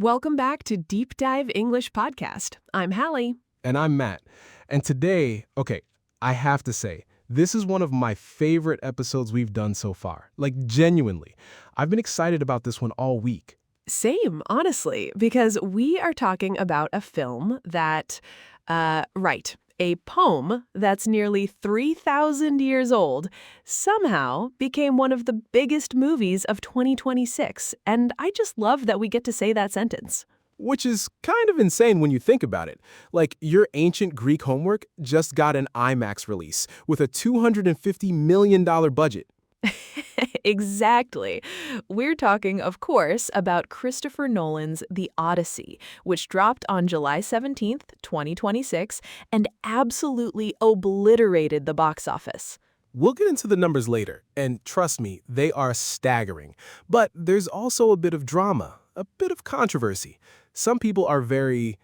Welcome back to Deep Dive English Podcast. I'm Hallie. And I'm Matt. And today, I have to say, this is one of my favorite episodes we've done so far. Like, genuinely. I've been excited about this one all week. Same, honestly, because we are talking about a film that, a poem that's nearly 3,000 years old somehow became one of the biggest movies of 2026. And I just love that we get to say that sentence. Which is kind of insane when you think about it. Like, your ancient Greek homework just got an IMAX release with a $250 million budget. Exactly. We're talking, of course, about Christopher Nolan's The Odyssey, which dropped on July 17th, 2026, and absolutely obliterated the box office. We'll get into the numbers later, and trust me, they are staggering. But there's also a bit of drama, a bit of controversy. Some people are very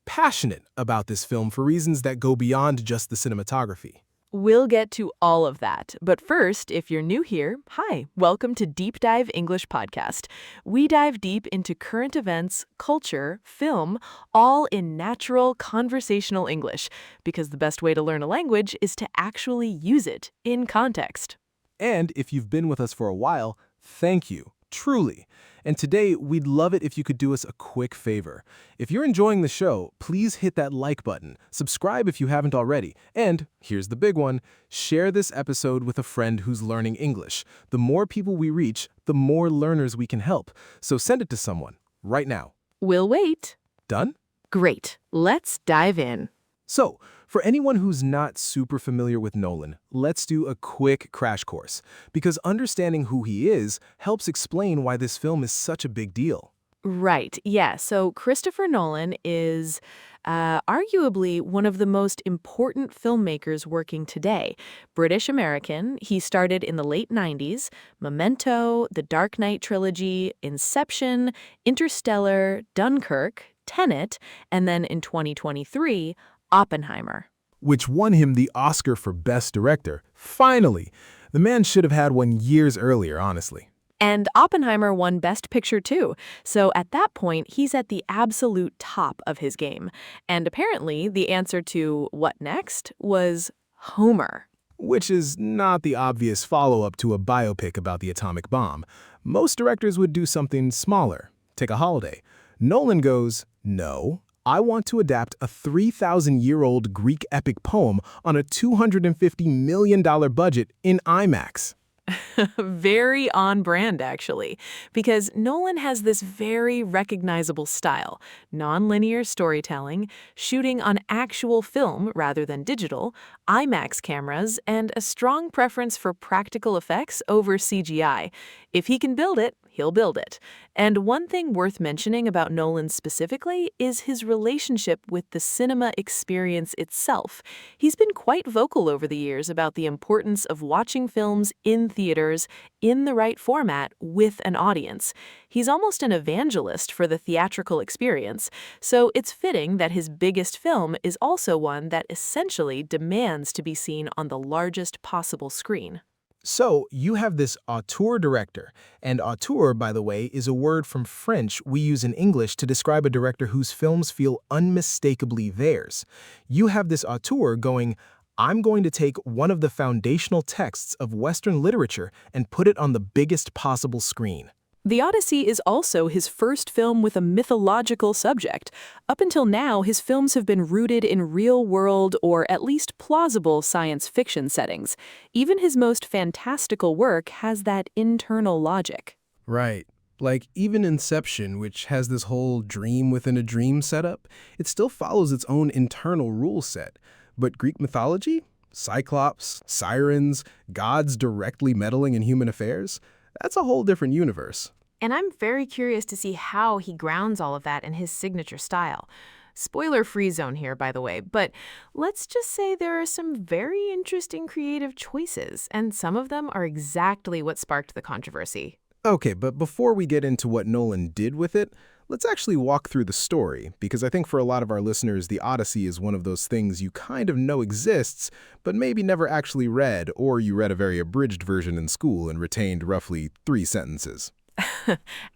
passionate about this film for reasons that go beyond just the cinematography. We'll get to all of that. But first, if you're new here, hi, welcome to Deep Dive English Podcast. We dive deep into current events, culture, film, all in natural conversational English, because the best way to learn a language is to actually use it in context. And if you've been with us for a while, thank you, truly. And today, we'd love it if you could do us a quick favor. If you're enjoying the show, please hit that like button, subscribe if you haven't already, and, here's the big one, share this episode with a friend who's learning English. The more people we reach, the more learners we can help. So send it to someone, right now. We'll wait. Done? Great. Let's dive in. So, for anyone who's not super familiar with Nolan, let's do a quick crash course, because understanding who he is helps explain why this film is such a big deal. Right, yeah. So Christopher Nolan is arguably one of the most important filmmakers working today. British American, he started in the late 90s, Memento, The Dark Knight trilogy, Inception, Interstellar, Dunkirk, Tenet, and then in 2023, Oppenheimer. Which won him the Oscar for Best Director. Finally! The man should have had one years earlier, honestly. And Oppenheimer won Best Picture too, so at that point, he's at the absolute top of his game. And apparently, the answer to what next was Homer. Which is not the obvious follow-up to a biopic about the atomic bomb. Most directors would do something smaller, take a holiday. Nolan goes, no, I want to adapt a 3,000-year-old Greek epic poem on a $250 million budget in IMAX. Very on brand, actually, because Nolan has this very recognizable style, non-linear storytelling, shooting on actual film rather than digital, IMAX cameras, and a strong preference for practical effects over CGI. If he can build it, he'll build it. And one thing worth mentioning about Nolan specifically is his relationship with the cinema experience itself. He's been quite vocal over the years about the importance of watching films in theaters, in the right format, with an audience. He's almost an evangelist for the theatrical experience, so it's fitting that his biggest film is also one that essentially demands to be seen on the largest possible screen. So, you have this auteur director, and auteur, by the way, is a word from French we use in English to describe a director whose films feel unmistakably theirs. You have this auteur going, I'm going to take one of the foundational texts of Western literature and put it on the biggest possible screen. The Odyssey is also his first film with a mythological subject. Up until now, his films have been rooted in real-world or at least plausible science fiction settings. Even his most fantastical work has that internal logic. Right. Like, even Inception, which has this whole dream within a dream setup, it still follows its own internal rule set. But Greek mythology? Cyclops, sirens, gods directly meddling in human affairs? That's a whole different universe. And I'm very curious to see how he grounds all of that in his signature style. Spoiler-free zone here, by the way, but let's just say there are some very interesting creative choices, and some of them are exactly what sparked the controversy. Okay, but before we get into what Nolan did with it, let's actually walk through the story, because I think for a lot of our listeners, The Odyssey is one of those things you kind of know exists, but maybe never actually read, or you read a very abridged version in school and retained roughly 3 sentences.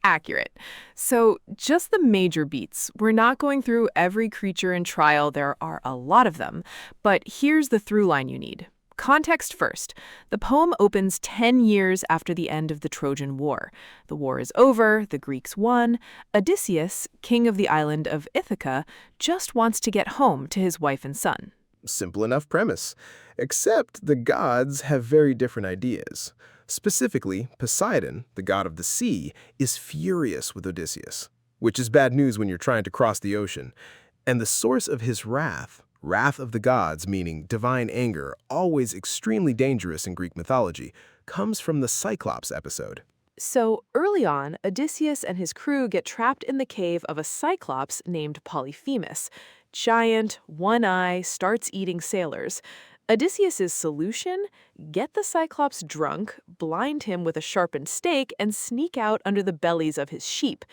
Accurate. So, just the major beats. We're not going through every creature in trial, there are a lot of them. But here's the through line you need. Context first. The poem opens 10 years after the end of the Trojan War. The war is over, the Greeks won. Odysseus, king of the island of Ithaca, just wants to get home to his wife and son. Simple enough premise. Except the gods have very different ideas. Specifically, Poseidon, the god of the sea, is furious with Odysseus, which is bad news when you're trying to cross the ocean. And the source of his wrath of the gods, meaning divine anger, always extremely dangerous in Greek mythology, comes from the Cyclops episode. So, early on, Odysseus and his crew get trapped in the cave of a cyclops named Polyphemus. Giant, one eye, starts eating sailors. Odysseus's solution? Get the cyclops drunk, blind him with a sharpened stake, and sneak out under the bellies of his sheep.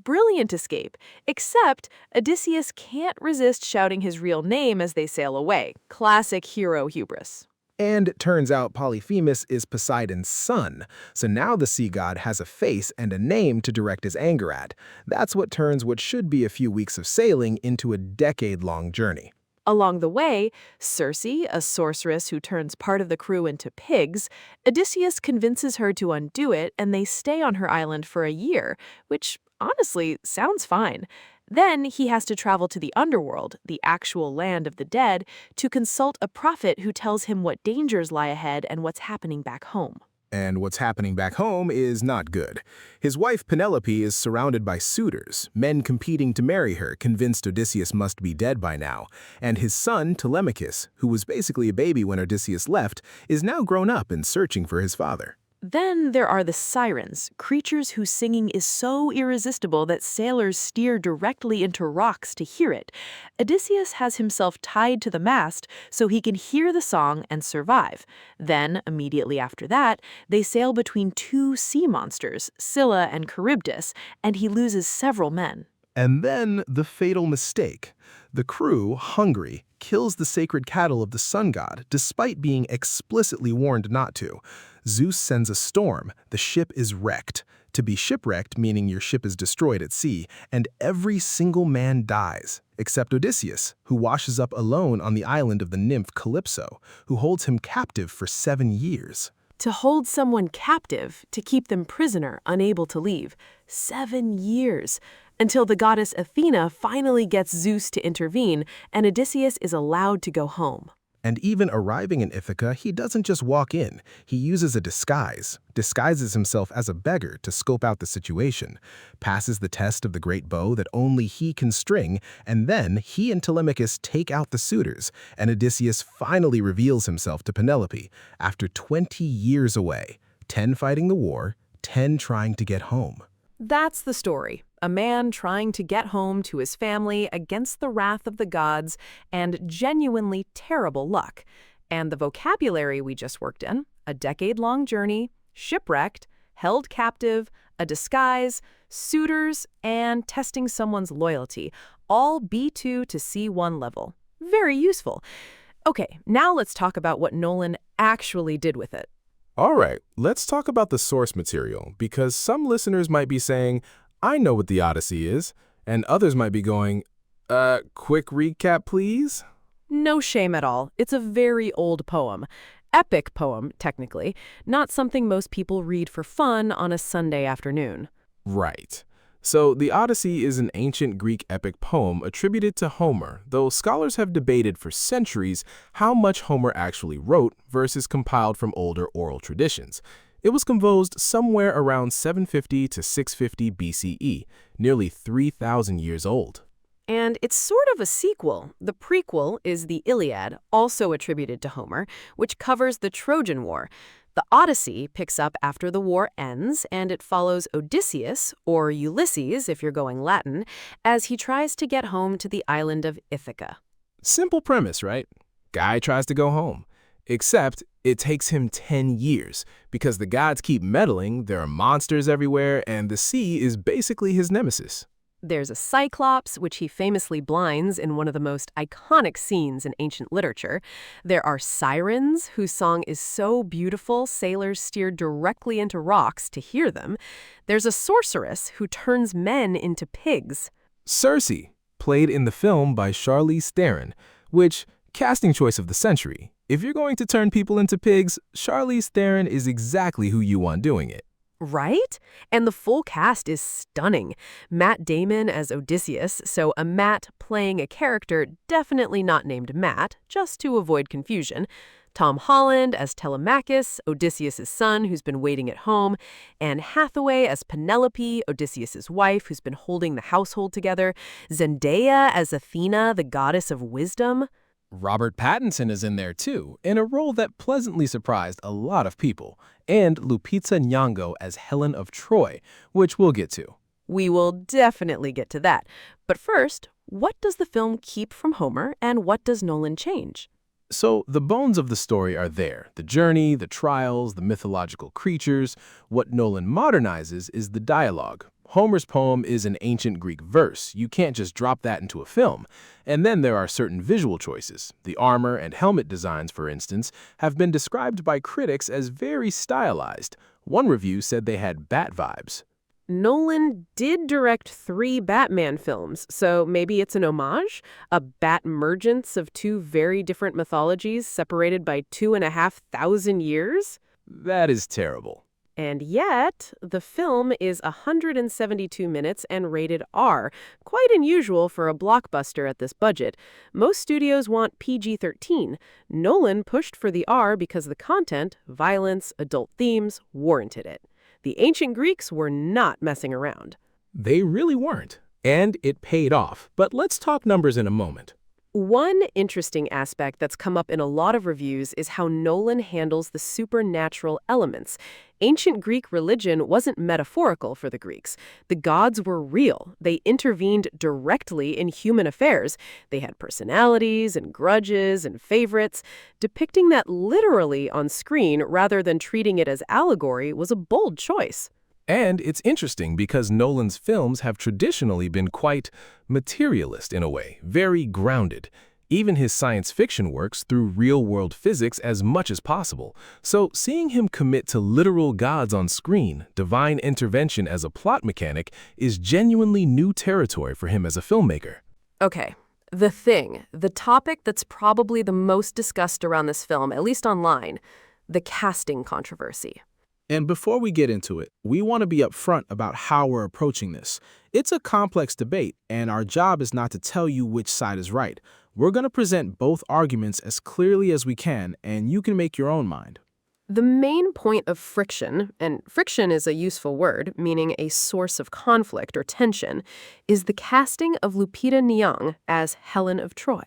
Brilliant escape, except Odysseus can't resist shouting his real name as they sail away. Classic hero hubris. And it turns out Polyphemus is Poseidon's son, so now the sea god has a face and a name to direct his anger at. That's what turns what should be a few weeks of sailing into a decade-long journey. Along the way, Circe, a sorceress who turns part of the crew into pigs, Odysseus convinces her to undo it, and they stay on her island for a year, which honestly sounds fine. Then he has to travel to the underworld, the actual land of the dead, to consult a prophet who tells him what dangers lie ahead and what's happening back home. And what's happening back home is not good. His wife Penelope is surrounded by suitors, men competing to marry her, convinced Odysseus must be dead by now. And his son, Telemachus, who was basically a baby when Odysseus left, is now grown up and searching for his father. Then there are the sirens, creatures whose singing is so irresistible that sailors steer directly into rocks to hear it. Odysseus has himself tied to the mast so he can hear the song and survive. Then, immediately after that, they sail between two sea monsters, Scylla and Charybdis, and he loses several men. And then the fatal mistake. The crew, hungry, kills the sacred cattle of the sun god, despite being explicitly warned not to. Zeus sends a storm. The ship is wrecked. To be shipwrecked, meaning your ship is destroyed at sea, and every single man dies, except Odysseus, who washes up alone on the island of the nymph Calypso, who holds him captive for 7 years. To hold someone captive, to keep them prisoner, unable to leave. 7 years. Until the goddess Athena finally gets Zeus to intervene, and Odysseus is allowed to go home. And even arriving in Ithaca, he doesn't just walk in. He uses a disguises himself as a beggar to scope out the situation, passes the test of the great bow that only he can string, and then he and Telemachus take out the suitors, and Odysseus finally reveals himself to Penelope after 20 years away, 10 fighting the war, 10 trying to get home. That's the story. A man trying to get home to his family against the wrath of the gods and genuinely terrible luck. And the vocabulary we just worked in, a decade-long journey, shipwrecked, held captive, a disguise, suitors, and testing someone's loyalty, all B2 to C1 level. Very useful. Okay, now let's talk about what Nolan actually did with it. All right, let's talk about the source material, because some listeners might be saying, I know what the Odyssey is, and others might be going, quick recap, please? No shame at all. It's a very old poem. Epic poem, technically. Not something most people read for fun on a Sunday afternoon. Right. So the Odyssey is an ancient Greek epic poem attributed to Homer, though scholars have debated for centuries how much Homer actually wrote versus compiled from older oral traditions. It was composed somewhere around 750 to 650 BCE, nearly 3,000 years old. And it's sort of a sequel. The prequel is the Iliad, also attributed to Homer, which covers the Trojan War. The Odyssey picks up after the war ends, and it follows Odysseus, or Ulysses if you're going Latin, as he tries to get home to the island of Ithaca. Simple premise, right? Guy tries to go home. Except it takes him 10 years, because the gods keep meddling, there are monsters everywhere, and the sea is basically his nemesis. There's a cyclops, which he famously blinds in one of the most iconic scenes in ancient literature. There are sirens, whose song is so beautiful sailors steer directly into rocks to hear them. There's a sorceress who turns men into pigs. Circe, played in the film by Charlize Theron, which, casting choice of the century. If you're going to turn people into pigs, Charlize Theron is exactly who you want doing it. Right? And the full cast is stunning. Matt Damon as Odysseus, so a Matt playing a character definitely not named Matt, just to avoid confusion. Tom Holland as Telemachus, Odysseus' son who's been waiting at home. Anne Hathaway as Penelope, Odysseus' wife who's been holding the household together. Zendaya as Athena, the goddess of wisdom. Robert Pattinson is in there too, in a role that pleasantly surprised a lot of people, and Lupita Nyong'o as Helen of Troy, which we'll get to. We will definitely get to that. But first, what does the film keep from Homer, and what does Nolan change? So the bones of the story are there. The journey, the trials, the mythological creatures. What Nolan modernizes is the dialogue. Homer's poem is an ancient Greek verse. You can't just drop that into a film. And then there are certain visual choices. The armor and helmet designs, for instance, have been described by critics as very stylized. One review said they had Bat vibes. Nolan did direct 3 Batman films, so maybe it's an homage? A Batmergence of 2 very different mythologies separated by 2,500 years? That is terrible. And yet, the film is 172 minutes and rated R, quite unusual for a blockbuster at this budget. Most studios want PG-13. Nolan pushed for the R because the content, violence, adult themes, warranted it. The ancient Greeks were not messing around. They really weren't. And it paid off. But let's talk numbers in a moment. One interesting aspect that's come up in a lot of reviews is how Nolan handles the supernatural elements. Ancient Greek religion wasn't metaphorical for the Greeks. The gods were real. They intervened directly in human affairs. They had personalities and grudges and favorites. Depicting that literally on screen rather than treating it as allegory was a bold choice. And it's interesting because Nolan's films have traditionally been quite materialist in a way, very grounded. Even his science fiction works through real-world physics as much as possible. So seeing him commit to literal gods on screen, divine intervention as a plot mechanic, is genuinely new territory for him as a filmmaker. Okay, the topic that's probably the most discussed around this film, at least online, the casting controversy. And before we get into it, we want to be upfront about how we're approaching this. It's a complex debate, and our job is not to tell you which side is right. We're going to present both arguments as clearly as we can, and you can make your own mind. The main point of friction, and friction is a useful word, meaning a source of conflict or tension, is the casting of Lupita Nyong'o as Helen of Troy.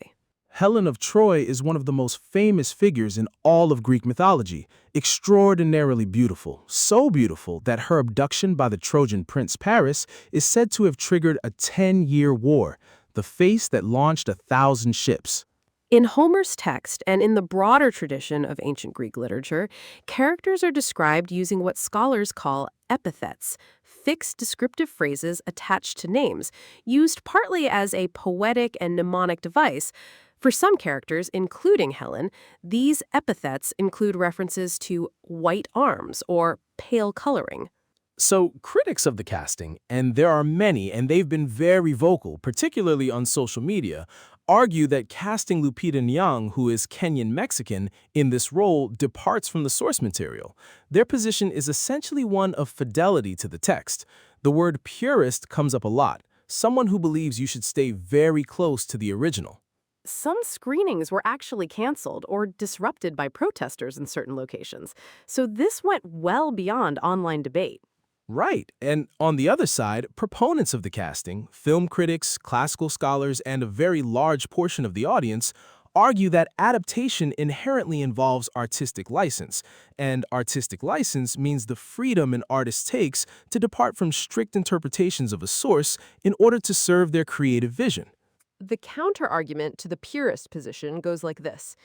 Helen of Troy is one of the most famous figures in all of Greek mythology, extraordinarily beautiful, so beautiful that her abduction by the Trojan prince Paris is said to have triggered a 10-year war, the face that launched 1,000 ships. In Homer's text and in the broader tradition of ancient Greek literature, characters are described using what scholars call epithets, fixed descriptive phrases attached to names, used partly as a poetic and mnemonic device. For some characters, including Helen, these epithets include references to white arms or pale coloring. So critics of the casting, and there are many, and they've been very vocal, particularly on social media, argue that casting Lupita Nyong'o, who is Kenyan-Mexican, in this role departs from the source material. Their position is essentially one of fidelity to the text. The word purist comes up a lot, someone who believes you should stay very close to the original. Some screenings were actually canceled or disrupted by protesters in certain locations, so this went well beyond online debate. Right, and on the other side, proponents of the casting, film critics, classical scholars, and a very large portion of the audience argue that adaptation inherently involves artistic license, and artistic license means the freedom an artist takes to depart from strict interpretations of a source in order to serve their creative vision. The counter-argument to the purist position goes like this.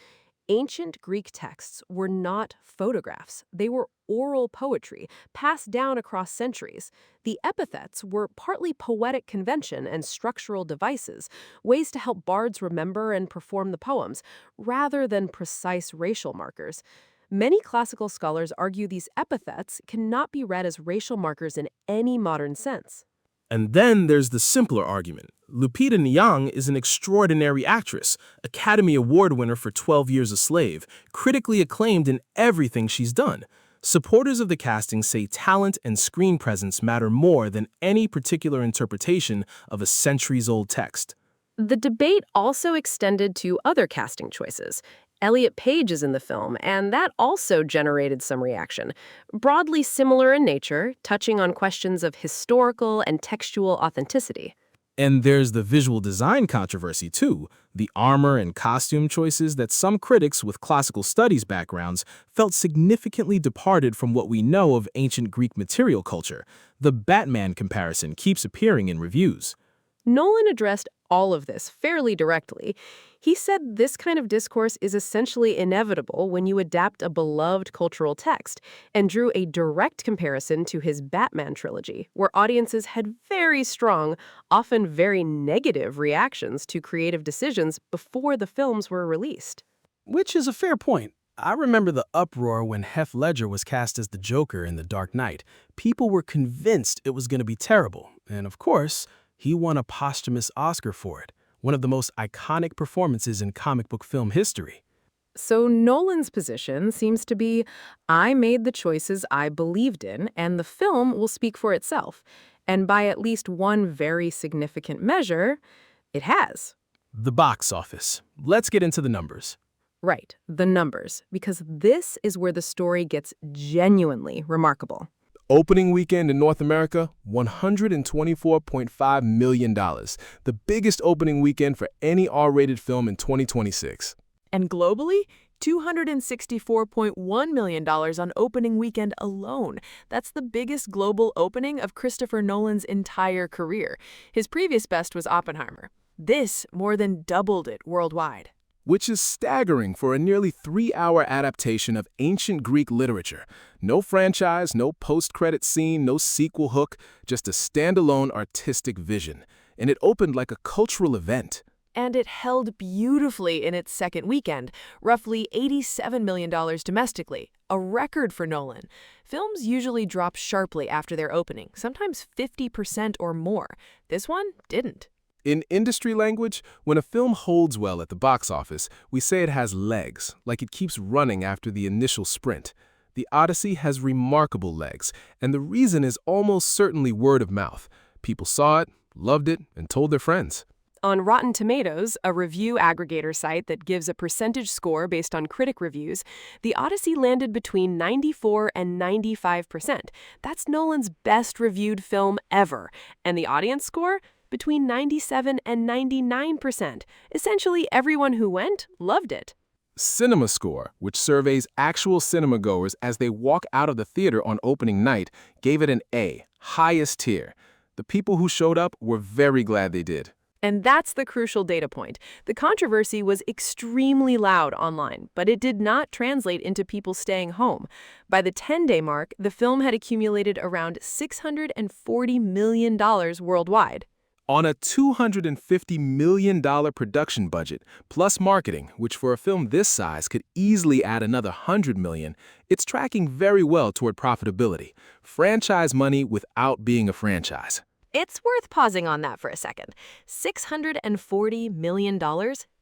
Ancient Greek texts were not photographs. They were oral poetry, passed down across centuries. The epithets were partly poetic convention and structural devices, ways to help bards remember and perform the poems, rather than precise racial markers. Many classical scholars argue these epithets cannot be read as racial markers in any modern sense. And then there's the simpler argument. Lupita Nyong is an extraordinary actress, Academy Award winner for 12 Years a Slave, critically acclaimed in everything she's done. Supporters of the casting say talent and screen presence matter more than any particular interpretation of a centuries-old text. The debate also extended to other casting choices. Elliot Page is in the film, and that also generated some reaction. Broadly similar in nature, touching on questions of historical and textual authenticity. And there's the visual design controversy, too. The armor and costume choices that some critics with classical studies backgrounds felt significantly departed from what we know of ancient Greek material culture. The Batman comparison keeps appearing in reviews. Nolan addressed all of this fairly directly. He said this kind of discourse is essentially inevitable when you adapt a beloved cultural text, and drew a direct comparison to his Batman trilogy, where audiences had very strong, often very negative reactions to creative decisions before the films were released. Which is a fair point. I remember the uproar when Heath Ledger was cast as the Joker in The Dark Knight. People were convinced it was going to be terrible, and of course, he won a posthumous Oscar for it, one of the most iconic performances in comic book film history. So Nolan's position seems to be, I made the choices I believed in, and the film will speak for itself. And by at least one very significant measure, it has. The box office. Let's get into the numbers. Right, the numbers, because this is where the story gets genuinely remarkable. Opening weekend in North America, $124.5 million, the biggest opening weekend for any R-rated film in 2026. And globally, $264.1 million on opening weekend alone. That's the biggest global opening of Christopher Nolan's entire career. His previous best was Oppenheimer. This more than doubled it worldwide. Which is staggering for a nearly 3-hour adaptation of ancient Greek literature. No franchise, no post-credit scene, no sequel hook, just a standalone artistic vision. And it opened like a cultural event. And it held beautifully in its second weekend, roughly $87 million domestically, a record for Nolan. Films usually drop sharply after their opening, sometimes 50% or more. This one didn't. In industry language, when a film holds well at the box office, we say it has legs, like it keeps running after the initial sprint. The Odyssey has remarkable legs, and the reason is almost certainly word of mouth. People saw it, loved it, and told their friends. On Rotten Tomatoes, a review aggregator site that gives a percentage score based on critic reviews, The Odyssey landed between 94 and 95%. That's Nolan's best reviewed film ever. And the audience score? Between 97 and 99%. Essentially, everyone who went loved it. Cinema Score, which surveys actual cinema goers as they walk out of the theater on opening night, gave it an A, highest tier. The people who showed up were very glad they did. And that's the crucial data point. The controversy was extremely loud online, but it did not translate into people staying home. By the 10-day mark, the film had accumulated around $640 million worldwide. On a $250 million production budget, plus marketing, which for a film this size could easily add another $100 million, it's tracking very well toward profitability. Franchise money without being a franchise. It's worth pausing on that for a second. $640 million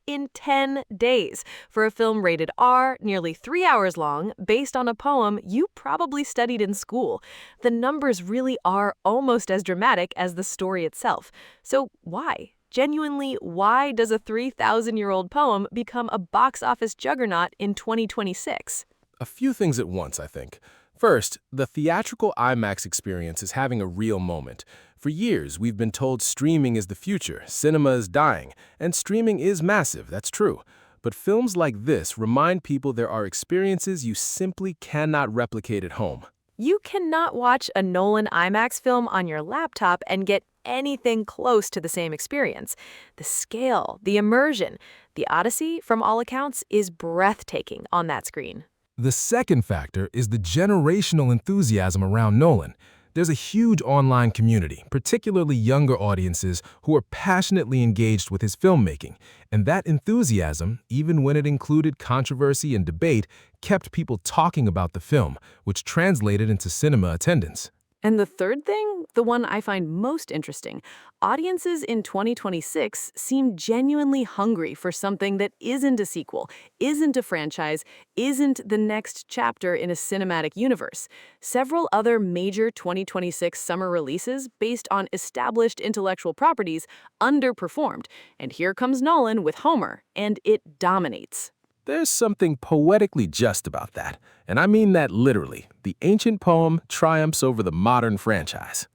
in 10 days for a film rated R, nearly 3 hours long, based on a poem you probably studied in school. The numbers really are almost as dramatic as the story itself. So why? Genuinely, why does a 3,000-year-old poem become a box office juggernaut in 2026? A few things at once, I think. First, the theatrical IMAX experience is having a real moment. For years, we've been told streaming is the future, cinema is dying, and streaming is massive, that's true. But films like this remind people there are experiences you simply cannot replicate at home. You cannot watch a Nolan IMAX film on your laptop and get anything close to the same experience. The scale, the immersion, The Odyssey, from all accounts, is breathtaking on that screen. The second factor is the generational enthusiasm around Nolan. There's a huge online community, particularly younger audiences who are passionately engaged with his filmmaking, and that enthusiasm, even when it included controversy and debate, kept people talking about the film, which translated into cinema attendance. And the third thing, the one I find most interesting, audiences in 2026 seem genuinely hungry for something that isn't a sequel, isn't a franchise, isn't the next chapter in a cinematic universe. Several other major 2026 summer releases based on established intellectual properties underperformed, and here comes Nolan with Homer, and it dominates. There's something poetically just about that, and I mean that literally. The ancient poem triumphs over the modern franchise.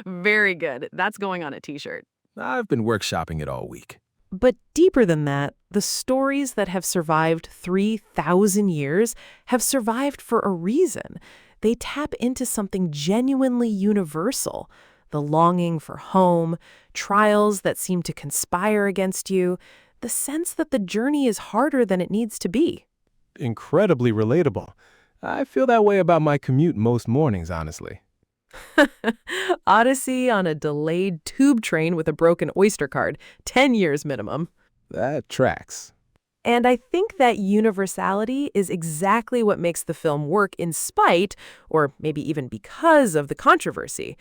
Very good. That's going on a t-shirt. I've been workshopping it all week. But deeper than that, the stories that have survived 3,000 years have survived for a reason. They tap into something genuinely universal. The longing for home, trials that seem to conspire against you, the sense that the journey is harder than it needs to be. Incredibly relatable. I feel that way about my commute most mornings, honestly. Odyssey on a delayed tube train with a broken Oyster card, 10 years minimum. That tracks. And I think that universality is exactly what makes the film work in spite, or maybe even because, of the controversy.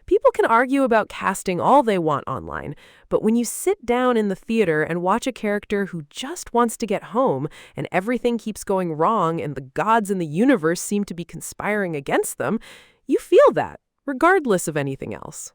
People can argue about casting all they want online, but when you sit down in the theater and watch a character who just wants to get home and everything keeps going wrong and the gods in the universe seem to be conspiring against them, you feel that, regardless of anything else.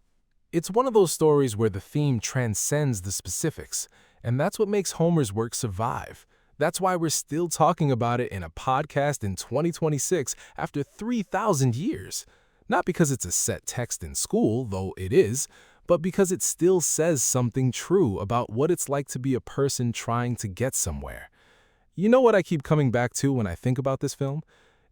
It's one of those stories where the theme transcends the specifics, and that's what makes Homer's work survive. That's why we're still talking about it in a podcast in 2026 after 3,000 years. Not because it's a set text in school, though it is, but because it still says something true about what it's like to be a person trying to get somewhere. You know what I keep coming back to when I think about this film?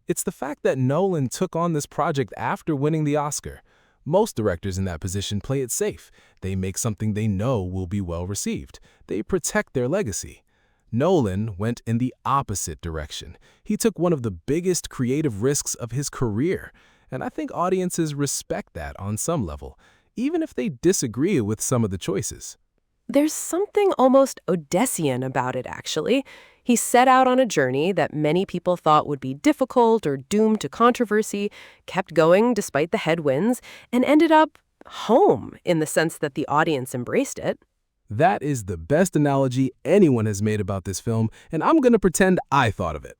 It's the fact that Nolan took on this project after winning the Oscar. Most directors in that position play it safe. They make something they know will be well received. They protect their legacy. Nolan went in the opposite direction. He took one of the biggest creative risks of his career. And I think audiences respect that on some level, even if they disagree with some of the choices. There's something almost Odyssean about it, actually. He set out on a journey that many people thought would be difficult or doomed to controversy, kept going despite the headwinds, and ended up home in the sense that the audience embraced it. That is the best analogy anyone has made about this film, and I'm going to pretend I thought of it.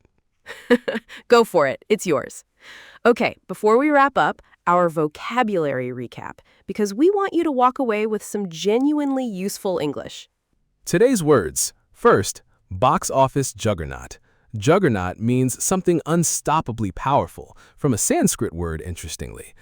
Go for it. It's yours. Okay, before we wrap up, our vocabulary recap, because we want you to walk away with some genuinely useful English. Today's words. First, box office juggernaut. Juggernaut means something unstoppably powerful, from a Sanskrit word, interestingly.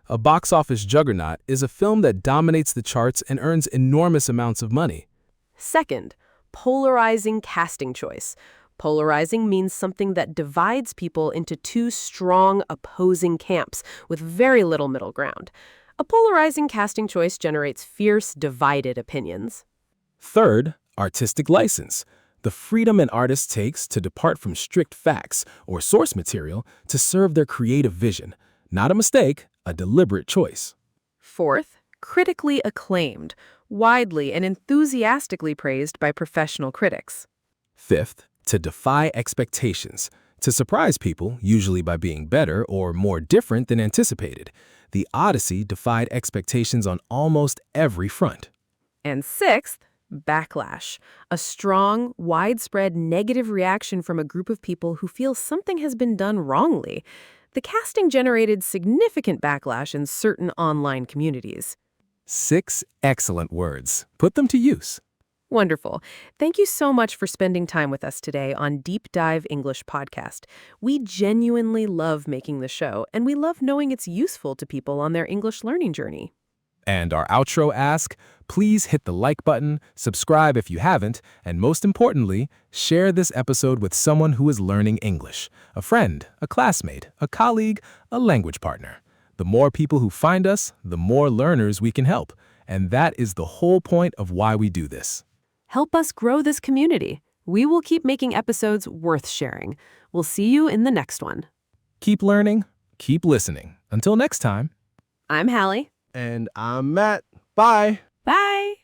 A box office juggernaut is a film that dominates the charts and earns enormous amounts of money. Second, polarizing casting choice. Polarizing means something that divides people into two strong, opposing camps with very little middle ground. A polarizing casting choice generates fierce, divided opinions. Third, artistic license. The freedom an artist takes to depart from strict facts or source material to serve their creative vision. Not a mistake, a deliberate choice. Fourth, critically acclaimed, widely and enthusiastically praised by professional critics. Fifth, to defy expectations, to surprise people, usually by being better or more different than anticipated. The Odyssey defied expectations on almost every front. And sixth, backlash, a strong, widespread negative reaction from a group of people who feel something has been done wrongly. The casting generated significant backlash in certain online communities. 6 excellent words. Put them to use. Wonderful. Thank you so much for spending time with us today on Deep Dive English Podcast. We genuinely love making the show, and we love knowing it's useful to people on their English learning journey. And our outro asks, please hit the like button, subscribe if you haven't, and most importantly, share this episode with someone who is learning English, a friend, a classmate, a colleague, a language partner. The more people who find us, the more learners we can help. And that is the whole point of why we do this. Help us grow this community. We will keep making episodes worth sharing. We'll see you in the next one. Keep learning, keep listening. Until next time. I'm Hallie. And I'm Matt. Bye. Bye.